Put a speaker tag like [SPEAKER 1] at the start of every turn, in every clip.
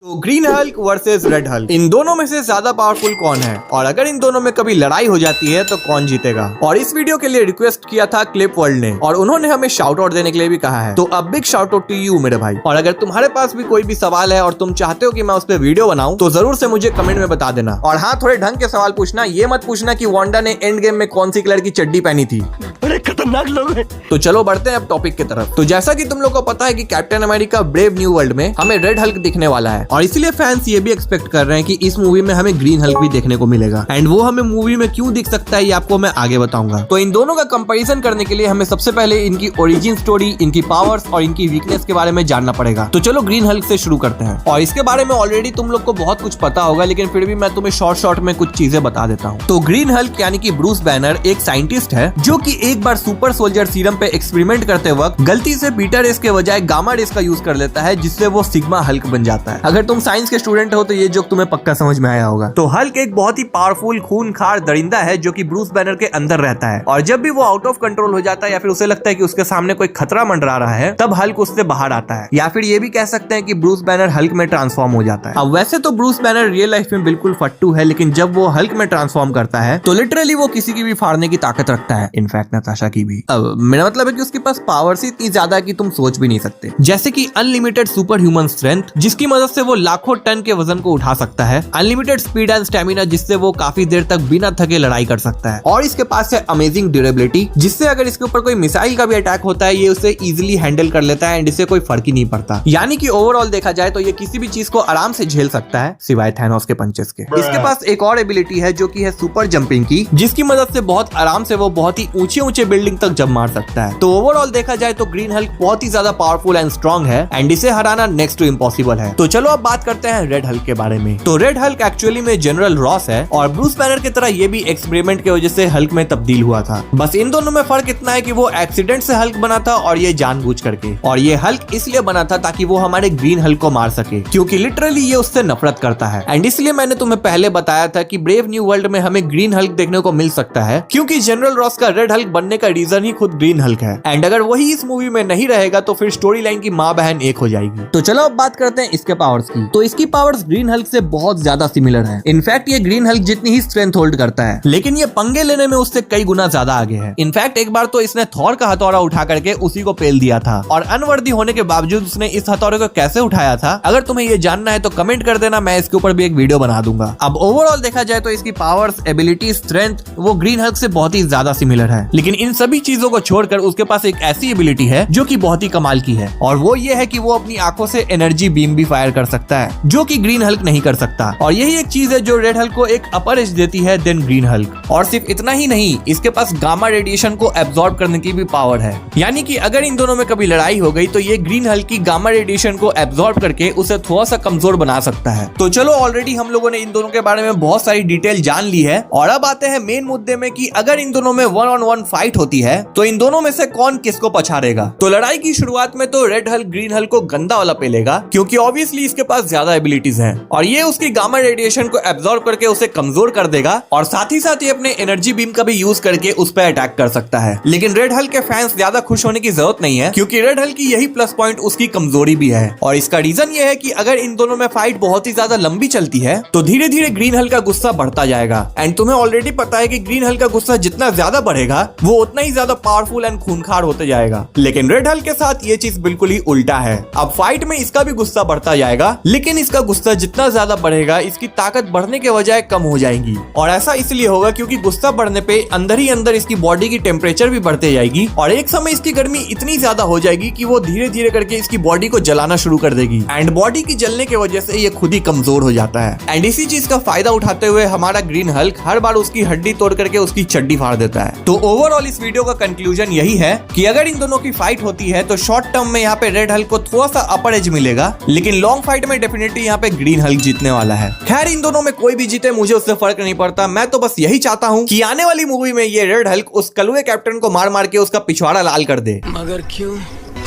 [SPEAKER 1] तो green Hulk versus red Hulk, इन दोनों में से ज्यादा पावरफुल कौन है और अगर इन दोनों में कभी लड़ाई हो जाती है तो कौन जीतेगा। और इस वीडियो के लिए रिक्वेस्ट किया था क्लिप वर्ल्ड ने और उन्होंने हमें शाउट आउट देने के लिए भी कहा है, तो अब big shout out to you मेरे भाई। और अगर तुम्हारे पास भी कोई भी सवाल है और तुम चाहते हो कि मैं उस पर वीडियो बनाऊं तो जरूर से मुझे कमेंट में बता देना। और हाँ, थोड़े ढंग के सवाल पूछना, ये मत पूछना कि वांडा ने एंड गेम में कौन सी कलर की चड्डी पहनी थी।
[SPEAKER 2] बड़े खतरनाक लोग हैं।
[SPEAKER 1] तो चलो बढ़ते हैं अब टॉपिक की तरफ। तो जैसा कि तुम लोग को पता है कि captain America brave new world में हमें रेड हल्क दिखने वाला है और इसीलिए फैंस ये भी एक्सपेक्ट कर रहे हैं कि इस मूवी में हमें ग्रीन हल्क भी देखने को मिलेगा। एंड वो हमें मूवी में क्यों दिख सकता है ये आपको मैं आगे बताऊंगा। तो इन दोनों का कंपैरिजन करने के लिए हमें सबसे पहले इनकी ओरिजिन स्टोरी, इनकी पावर्स और इनकी वीकनेस के बारे में जानना पड़ेगा। तो चलो ग्रीन हल्क से शुरू करते हैं। और इसके बारे में ऑलरेडी तुम लोग को बहुत कुछ पता होगा, लेकिन फिर भी मैं तुम्हें शॉर्ट में कुछ चीजें बता देता हूँ। तो ग्रीन हल्क यानी कि ब्रूस बैनर एक साइंटिस्ट है जो कि एक बार सुपर सोल्जर सीरम पे एक्सपेरिमेंट करते वक्त गलती से बीटा रेस के बजाय गामा रेस का यूज कर लेता है, जिससे वो सिग्मा हल्क बन जाता है। अगर तुम साइंस के स्टूडेंट हो तो ये जोक तुम्हें पक्का समझ में आया होगा। तो हल्क एक बहुत ही पावरफुल खूनखार दरिंदा है जो कि ब्रूस बैनर के अंदर रहता है और जब भी वो आउट ऑफ कंट्रोल हो जाता है या फिर उसे लगता है कि उसके सामने कोई खतरा मंडरा रहा है, तब हल्क उससे बाहर आता है। या फिर ये भी कह सकते हैं कि ब्रूस बैनर हल्क में ट्रांसफॉर्म हो जाता है। अब वैसे तो ब्रूस बैनर रियल लाइफ में बिल्कुल फट्टू है, लेकिन जब वो हल्क में ट्रांसफॉर्म करता है तो लिटरली वो किसी की भी फाड़ने की ताकत रखता है, इनफैक्ट नताशा की भी। अब मेरा मतलब है कि उसके पास पावर्स इतनी ज्यादा कि तुम सोच भी नहीं सकते, जैसे कि अनलिमिटेड सुपर ह्यूमन स्ट्रेंथ जिसकी मदद से वो लाखों टन के वजन को उठा सकता है, अनलिमिटेड स्पीड एंड स्टेमिना जिससे वो काफी देर तक बिना थके लड़ाई कर सकता है, और इसके पास है अमेजिंग ड्यूरेबिलिटी जिससे अगर इसके ऊपर कोई मिसाइल का भी अटैक होता है ये उसे इजीली हैंडल कर लेता है एंड इससे कोई फर्क ही नहीं पड़ता। यानी कि ओवरऑल देखा जाए तो ये किसी भी चीज को आराम से झेल सकता है सिवाय थैनोस के पंचेस के। इसके पास एक और एबिलिटी है जो कि है सुपर जंपिंग की, जिसकी मदद से बहुत आराम से वो बहुत ही ऊंचे बिल्डिंग तक जंप मार सकता है। तो ओवरऑल देखा जाए तो ग्रीन हल्क बहुत ही ज्यादा पावरफुल एंड स्ट्रॉन्ग है एंड इसे हराना नेक्स्ट टू इम्पॉसिबल है। तो चलो अब बात करते हैं रेड हल्क के बारे में। तो रेड हल्क एक्चुअली में जनरल रॉस है और ब्रूस बैनर की तरह ये भी एक्सपेरिमेंट की वजह से हल्क में तब्दील हुआ था। बस इन दोनों में फर्क इतना है कि वो एक्सीडेंट से हल्क बना था और ये जानबूझ करके, और ये हल्क इसलिए बना था ताकि वो हमारे ग्रीन हल्क को मार सके, क्योंकि लिटरली ये उससे नफरत करता है। एंड इसलिए मैंने तुम्हें पहले बताया था कि ब्रेव न्यू वर्ल्ड में हमें ग्रीन हल्क देखने को मिल सकता है, क्योंकि जनरल रॉस का रेड हल्क बनने का रीजन ही खुद ग्रीन हल्क है। एंड अगर वही इस मूवी में नहीं रहेगा तो फिर स्टोरी लाइन की माँ बहन एक हो जाएगी। तो चलो अब बात करते हैं इसके पावर्स की। तो इसकी पावर्स ग्रीन हल्क से बहुत ज्यादा सिमिलर है। इनफैक्ट ये ग्रीन हल्क जितनी ही स्ट्रेंथ होल्ड करता है, लेकिन ये पंगे लेने में उससे कई गुना ज्यादा आगे है। इनफैक्ट एक बार तो इसने थॉर का हथौड़ा उठा करके उसी को पेल दिया था, और अनवर्दी होने के बावजूद उसने इस हथौड़े को कैसे उठाया था, अगर तुम्हें ये जानना है तो कमेंट कर देना, मैं इसके ऊपर भी एक वीडियो बना दूंगा। अब ओवरऑल देखा जाए तो इसकी पावर्स, एबिलिटी, स्ट्रेंथ वो ग्रीन हल्क से बहुत ही ज्यादा सिमिलर है, लेकिन इन सभी चीजों को छोड़कर उसके पास एक ऐसी एबिलिटी है जो कि बहुत ही कमाल की है, और वो ये है कि वो अपनी आंखों से एनर्जी बीम भी फायर कर सकता है, जो कि ग्रीन हल्क नहीं कर सकता। और यही एक चीज है जो रेड हल्क को एक अपर एज देती है देन ग्रीन हल्क। और सिर्फ इतना ही नहीं, इसके पास गामा रेडिएशन को एब्जॉर्ब करने की भी पावर है, यानी कि अगर इन दोनों में कभी लड़ाई हो गई तो ये ग्रीन हल्क की गामा रेडिएशन को एब्जॉर्ब करके उसे थोड़ा सा कमजोर बना सकता है। तो चलो ऑलरेडी हम लोगों ने इन दोनों के बारे में बहुत सारी डिटेल जान ली है, और अब आते हैं मेन मुद्दे में कि अगर इन दोनों में 1-on-1 फाइट होती है तो इन दोनों में से कौन किसको पछाड़ेगा। तो लड़ाई की शुरुआत में तो रेड हल्क ग्रीन हल्क को गंदा वाला पेलेगा, क्योंकि ऑब्वियसली इसके पास ज्यादा एबिलिटीज हैं और ये उसकी गामा रेडिएशन को एब्जॉर्ब करके उसे कमजोर कर देगा, और साथ ही साथ ये अपने एनर्जी बीम का भी यूज करके उस पर अटैक कर सकता है। लेकिन रेड हल्क के फैंस ज्यादा खुश होने की जरूरत नहीं है, क्योंकि रेड हल्क की यही प्लस पॉइंट उसकी कमजोरी भी है, और इसका रीजन ये है कि अगर इन दोनों में फाइट बहुत ही ज्यादा लंबी चलती है तो धीरे धीरे ग्रीन हल्क का गुस्सा बढ़ता जाएगा। एंड तुम्हें ऑलरेडी पता है कि ग्रीन हल्क का गुस्सा जितना ज्यादा बढ़ेगा वो उतना ही ज्यादा पावरफुल एंड खूनखार होते जाएगा। लेकिन रेड हल्क के साथ ये चीज बिल्कुल ही उल्टा है। अब फाइट में इसका भी गुस्सा बढ़ता जाएगा, लेकिन इसका गुस्सा जितना ज्यादा बढ़ेगा इसकी ताकत बढ़ने के बजाय कम हो जाएगी, और ऐसा इसलिए होगा क्योंकि गुस्सा बढ़ने पे अंदर ही अंदर इसकी बॉडी की टेम्परेचर भी बढ़ते जाएगी, और एक समय इसकी गर्मी इतनी ज्यादा हो जाएगी कि वो धीरे धीरे करके इसकी बॉडी को जलाना शुरू कर देगी, एंड बॉडी की जलने की वजह से ये खुद ही कमजोर हो जाता है। एंड इसी चीज का फायदा उठाते हुए हमारा ग्रीन हल्क हर बार उसकी हड्डी तोड़ करके उसकी चड्डी फाड़ देता है। तो ओवरऑल इस वीडियो का कंक्लूजन यही है कि अगर इन दोनों की फाइट होती है तो शॉर्ट टर्म में यहाँ पे रेड हल्क को थोड़ा सा अपर एज मिलेगा, लेकिन लॉन्ग फाइट में डेफिनेटली यहाँ पे ग्रीन हल्क जीतने वाला है। खैर इन दोनों में कोई भी जीते मुझे उससे फर्क नहीं पड़ता, मैं तो बस यही चाहता हूँ कि आने वाली मूवी में ये रेड हल्क उस कलुए कैप्टन को मार मार के उसका पिछवाड़ा लाल कर दे।
[SPEAKER 2] मगर क्यों?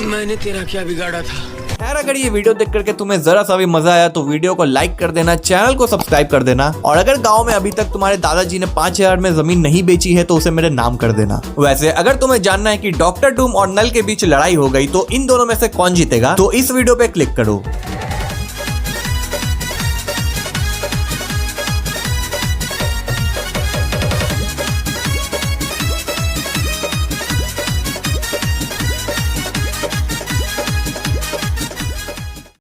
[SPEAKER 2] मैंने तेरा क्या बिगाड़ा था?
[SPEAKER 1] खैर अगर ये वीडियो देख करके तुम्हें जरा सा भी मजा आया तो वीडियो को लाइक कर देना, चैनल को सब्सक्राइब कर देना, और अगर गांव में अभी तक तुम्हारे दादाजी ने 5000 में जमीन नहीं बेची है तो उसे मेरे नाम कर देना। वैसे अगर तुम्हें जानना है कि डॉक्टर डूम और नल के बीच लड़ाई हो गई तो इन दोनों में से कौन जीतेगा तो इस वीडियो पे क्लिक करो।